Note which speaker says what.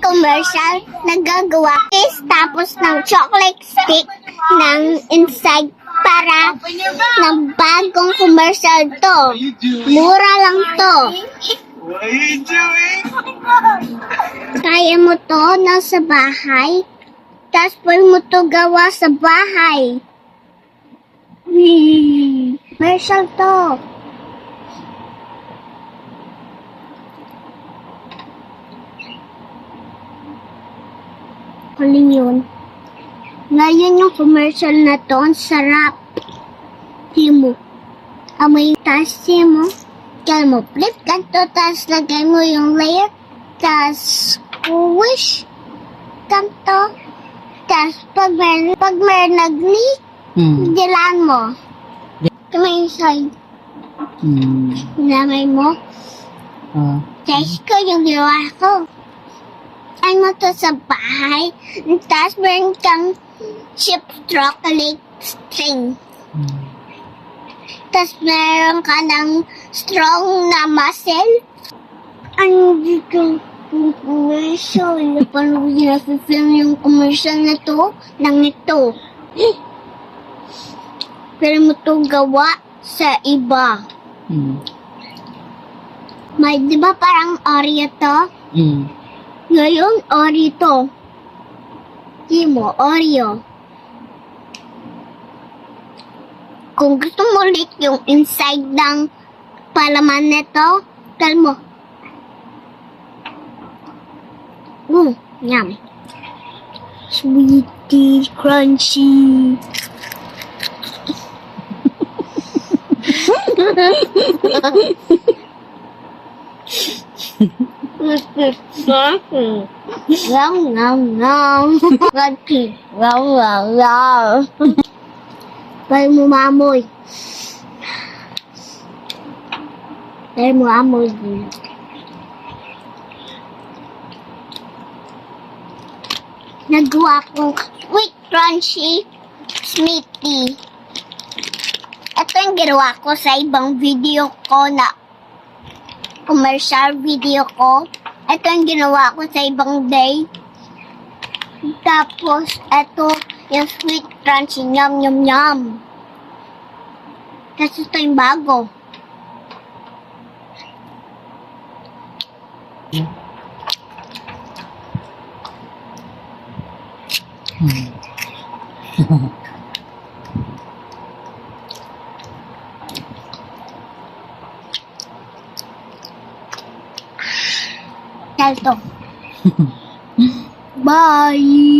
Speaker 1: commercial nagagawa is tapos ng chocolate stick ng inside para ng bagong commercial to. Mura lang to.
Speaker 2: What are you doing?
Speaker 1: Kaya mo to nasa bahay. Tapos pwede mo to gawa sa bahay. Commercial to. Kuling yun. Ngayon yung commercial na to, ang sarap. Mo. Amoy tasi mo. Kaya mo flip kanto, tapos lagay mo yung layer. Tapos squish kanto. Tapos pag may nag-leak, dilaan mo. Kamay inside. Namay mo. Tapos ko yung ginawa ko. Ay mo to sa bahay. Tapos meron kang chip chocolate string. Tapos meron ka ng strong na muscle. Ano dito? Yung commercial. Paano ginafilm yung commercial na to? Nang ito. Pero mo to gawa sa iba. May, di ba parang Oreo to? Ngayon, Oreo to. Di mo, Oreo. Kung gusto mo ulit yung inside ng palaman nito, tal mo. Yum. Sweetie, crunchy. Yum, yum, yum. Crunchy. Yum, yum, yum. Kaya mo maamoy. Kaya mo amoy din. Nagawa kong sweet crunchy smithy. Ito yung ginawa ko sa ibang video ko na commercial video ko. Ito yung ginawa ko sa ibang day. Tapos, ito yung sweet crunchy yum yum yum. Tapos ito yung bago. Salto. Bye!